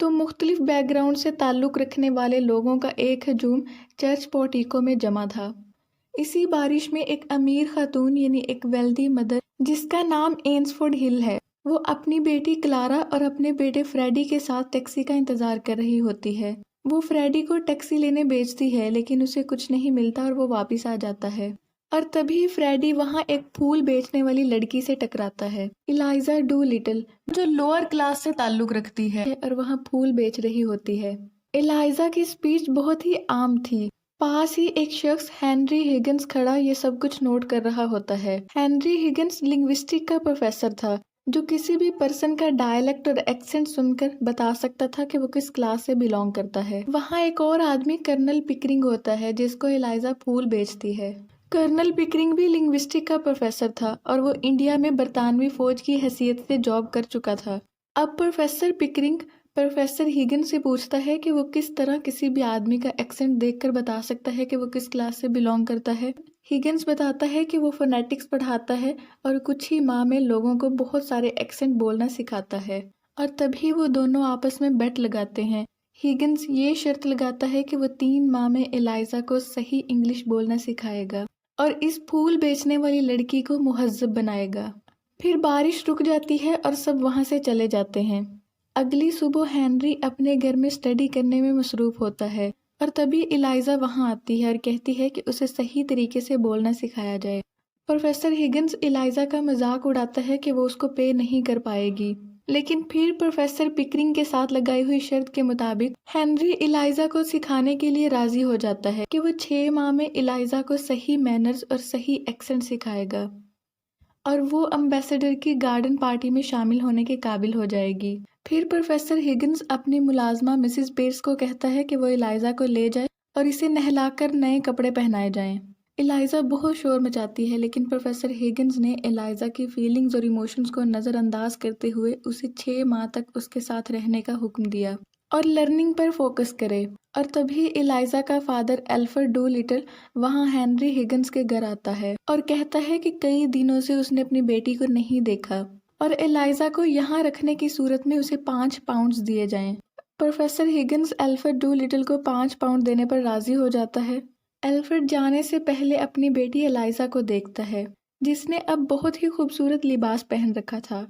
تو مختلف back ground سے تعلق رکھنے والے لوگوں کا ایک ہجوم چرچ پورٹیکو میں جمع تھا۔ اسی بارش میں ایک امیر خاتون یعنی ایک ویلدی مدر جس کا نام اینسفورڈ ہل ہے، وہ اپنی بیٹی کلارا اور اپنے بیٹے فریڈی کے ساتھ ٹیکسی کا انتظار کر رہی ہوتی ہے۔ وہ فریڈی کو ٹیکسی لینے بھیجتی ہے لیکن اسے کچھ نہیں ملتا اور وہ واپس آ جاتا ہے، اور تبھی فریڈی وہاں ایک پھول بیچنے والی لڑکی سے ٹکراتا ہے، ایلائزا ڈو لٹل، جو لوور کلاس سے تعلق رکھتی ہے اور وہاں پھول بیچ رہی ہوتی ہے۔ ایلائزا کی اسپیچ بہت ہی عام تھی۔ پاس ہی ایک شخص ہنری ہگنس کھڑا یہ سب کچھ نوٹ کر رہا ہوتا ہے۔ ہنری ہگنس لنگوسٹک کا پروفیسر تھا جو کسی بھی پرسن کا ڈائلیکٹ اور ایکسنٹ سن کر بتا سکتا تھا کہ وہ کس کلاس سے بلونگ کرتا ہے۔ وہاں ایک اور آدمی کرنل پکرنگ ہوتا ہے جس کو ایلائزا پھول بیچتی ہے۔ کرنل پکرنگ بھی لنگوسٹک کا پروفیسر تھا اور وہ انڈیا میں برطانوی فوج کی حیثیت سے جاب کر چکا تھا۔ اب پروفیسر پکرنگ پروفیسر ہیگن سے پوچھتا ہے کہ وہ کس طرح کسی بھی آدمی کا ایکسنٹ دیکھ کر بتا سکتا ہے کہ وہ کس کلاس سے بلونگ کرتا ہے۔ ہیگنس بتاتا ہے کہ وہ فونیٹکس پڑھاتا ہے اور کچھ ہی ماہ میں لوگوں کو بہت سارے ایکسنٹ بولنا سکھاتا ہے، اور تبھی وہ دونوں آپس میں بیٹ لگاتے ہیں۔ ہیگنس یہ شرط لگاتا ہے کہ وہ 3 ماہ میں ایلائزا کو صحیح انگلش بولنا سکھائے گا اور اس پھول بیچنے والی لڑکی کو مہذب بنائے گا۔ پھر بارش رک جاتی ہے اور سب وہاں سے چلے جاتے ہیں۔ اگلی صبح ہنری اپنے گھر میں اسٹڈی کرنے میں مصروف ہوتا ہے اور تبھی ایلائزا وہاں آتی ہے اور کہتی ہے کہ اسے صحیح طریقے سے بولنا سکھایا جائے۔ پروفیسر ہگنس ایلائزا کا مذاق اڑاتا ہے کہ وہ اس کو پے نہیں کر پائے گی، لیکن پھر پروفیسر پکرنگ کے ساتھ لگائی ہوئی شرط کے مطابق ہنری ایلائزا کو سکھانے کے لیے راضی ہو جاتا ہے کہ وہ 6 ماہ میں ایلائزا کو صحیح مینرز اور صحیح ایکسنٹ سکھائے گا اور وہ امبیسڈر کی گارڈن پارٹی میں شامل ہونے کے قابل ہو جائے گی۔ پھر پروفیسر ہگنس اپنی ملازمہ مسز پیرس کو کہتا ہے کہ وہ ایلائزا کو لے جائے اور اسے نہلا کر نئے کپڑے پہنائے جائیں۔ ایلائزا بہت شور مچاتی ہے لیکن پروفیسر ہگنس نے ایلائزا کی فیلنگز اور ایموشنز کو نظر انداز کرتے ہوئے اسے 6 ماہ تک اس کے ساتھ رہنے کا حکم دیا اور لرننگ پر فوکس کرے۔ اور تبھی ایلائزا کا فادر الفریڈ ڈو لٹل وہاں ہنری ہگنس کے گھر آتا ہے اور کہتا ہے کہ کئی دنوں سے اس نے اپنی بیٹی کو نہیں دیکھا اور ایلائزا کو یہاں رکھنے کی صورت میں اسے 5 پاؤنڈز دیے جائیں۔ پروفیسر ہگنس الفریڈ ڈو لٹل کو 5 پاؤنڈ دینے پر راضی ہو جاتا ہے۔ الفریڈ جانے سے پہلے اپنی بیٹی ایلائزا کو دیکھتا ہے جس نے اب بہت ہی خوبصورت لباس پہن رکھا تھا۔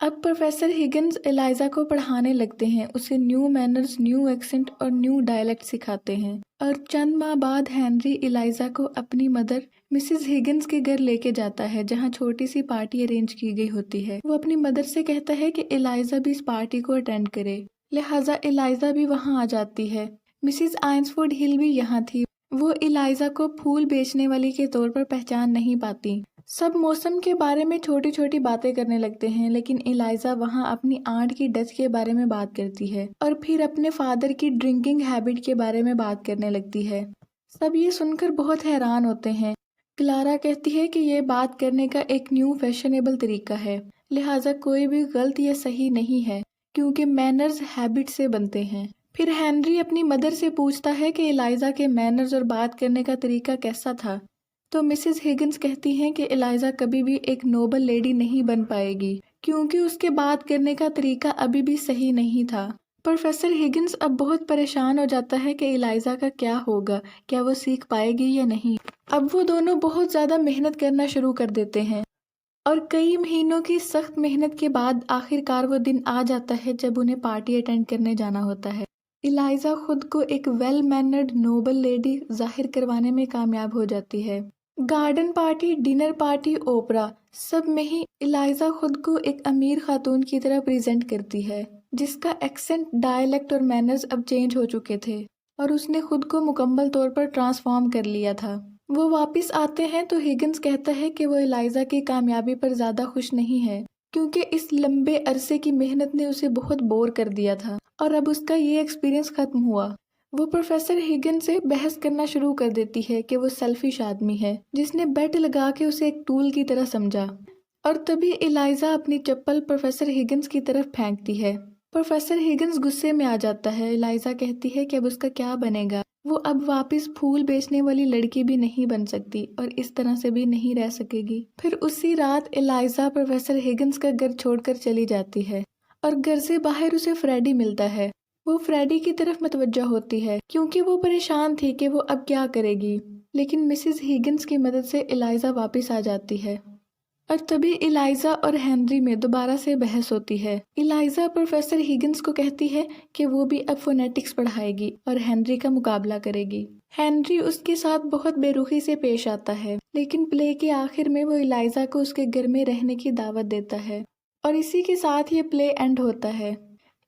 اب پروفیسر ہگنس ایلائزا کو پڑھانے لگتے ہیں، اسے نیو مینرز، نیو ایکسنٹ اور نیو ڈائلیکٹ سکھاتے ہیں، اور چند ماہ بعد ہنری ایلائزا کو اپنی مدر مسز ہگنس کے گھر لے کے جاتا ہے جہاں چھوٹی سی پارٹی ارینج کی گئی ہوتی ہے۔ وہ اپنی مدر سے کہتا ہے کہ ایلائزا بھی اس پارٹی کو اٹینڈ کرے، لہٰذا ایلائزا بھی وہاں آ جاتی ہے۔ مسز آئنسفورڈ ہل بھی یہاں تھی۔ وہ ایلائزا کو پھول بیچنے والی کے طور پر پہچان نہیں پاتی۔ سب موسم کے بارے میں چھوٹی چھوٹی باتیں کرنے لگتے ہیں لیکن ایلائزا وہاں اپنی آنٹ کی ڈیتھ کے بارے میں بات کرتی ہے اور پھر اپنے فادر کی ڈرنکنگ ہیبٹ کے بارے میں بات کرنے لگتی ہے۔ سب یہ سن کر بہت حیران ہوتے ہیں۔ کلارا کہتی ہے کہ یہ بات کرنے کا ایک نیو فیشنیبل طریقہ ہے، لہٰذا کوئی بھی غلط یا صحیح نہیں ہے کیونکہ مینرز ہیبٹ سے بنتے ہیں۔ پھر ہنری اپنی مدر سے پوچھتا ہے کہ ایلائزا کے مینرز اور بات کرنے کا طریقہ کیسا تھا، تو مسز ہگنس کہتی ہیں کہ ایلائزا کبھی بھی ایک نوبل لیڈی نہیں بن پائے گی کیونکہ اس کے بات کرنے کا طریقہ ابھی بھی صحیح نہیں تھا۔ پروفیسر ہگنس اب بہت پریشان ہو جاتا ہے کہ ایلائزا کا کیا ہوگا، کیا وہ سیکھ پائے گی یا نہیں۔ اب وہ دونوں بہت زیادہ محنت کرنا شروع کر دیتے ہیں اور کئی مہینوں کی سخت محنت کے بعد آخر کار وہ دن آ جاتا ہے جب انہیں پارٹی اٹینڈ کرنے جانا ہوتا ہے۔ ایلائزا خود کو ایک ویل مینرڈ نوبل لیڈی ظاہر کروانے میں کامیاب ہو جاتی ہے۔ گارڈن پارٹی، ڈنر پارٹی، اوپرا، سب میں ہی ایلائزا خود کو ایک امیر خاتون کی طرح پریزنٹ کرتی ہے جس کا ایکسنٹ، ڈائلیکٹ اور مینرز اب چینج ہو چکے تھے اور اس نے خود کو مکمل طور پر ٹرانسفارم کر لیا تھا۔ وہ واپس آتے ہیں تو ہگنس کہتا ہے کہ وہ ایلائزا کی کامیابی پر زیادہ خوش نہیں ہے کیونکہ اس لمبے عرصے کی محنت نے اسے بہت بور کر دیا تھا اور اب اس کا یہ ایکسپیرینس ختم ہوا۔ وہ پروفیسر ہگن سے بحث کرنا شروع کر دیتی ہے کہ وہ سیلفش آدمی ہے جس نے بیٹ لگا کے اسے ایک ٹول کی طرح سمجھا، اور تبھی ایلائزا اپنی چپل پروفیسر ہگنس کی طرف پھینکتی ہے۔ پروفیسر ہگنس غصے میں آ جاتا ہے۔ ایلائزا کہتی ہے کہ اب اس کا کیا بنے گا، وہ اب واپس پھول بیچنے والی لڑکی بھی نہیں بن سکتی اور اس طرح سے بھی نہیں رہ سکے گی۔ پھر اسی رات ایلائزا پروفیسر ہگنس کا گھر چھوڑ کر چلی جاتی ہے اور گھر سے باہر اسے فریڈی ملتا ہے۔ وہ فریڈی کی طرف متوجہ ہوتی ہے کیونکہ وہ پریشان تھی کہ وہ اب کیا کرے گی، لیکن مسز ہیگنس کی مدد سے ایلائزا واپس آ جاتی ہے اور تبھی ایلائزا اور ہنری میں دوبارہ سے بحث ہوتی ہے۔ ایلائزا پروفیسر ہیگنس کو کہتی ہے کہ وہ بھی اب فونیٹکس پڑھائے گی اور ہنری کا مقابلہ کرے گی۔ ہنری اس کے ساتھ بہت بے رخی سے پیش آتا ہے، لیکن پلے کے آخر میں وہ ایلائزا کو اس کے گھر میں رہنے کی دعوت دیتا ہے اور اسی کے ساتھ یہ پلے اینڈ ہوتا ہے۔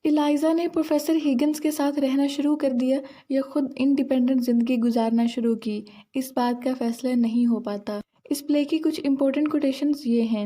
ایلائزا نے پروفیسر ہیگنس کے ساتھ رہنا شروع کر دیا یا خود انڈیپینڈنٹ زندگی گزارنا شروع کی، اس بات کا فیصلہ نہیں ہو پاتا۔ اس پلے کی کچھ امپورٹنٹ کوٹیشنز یہ ہیں۔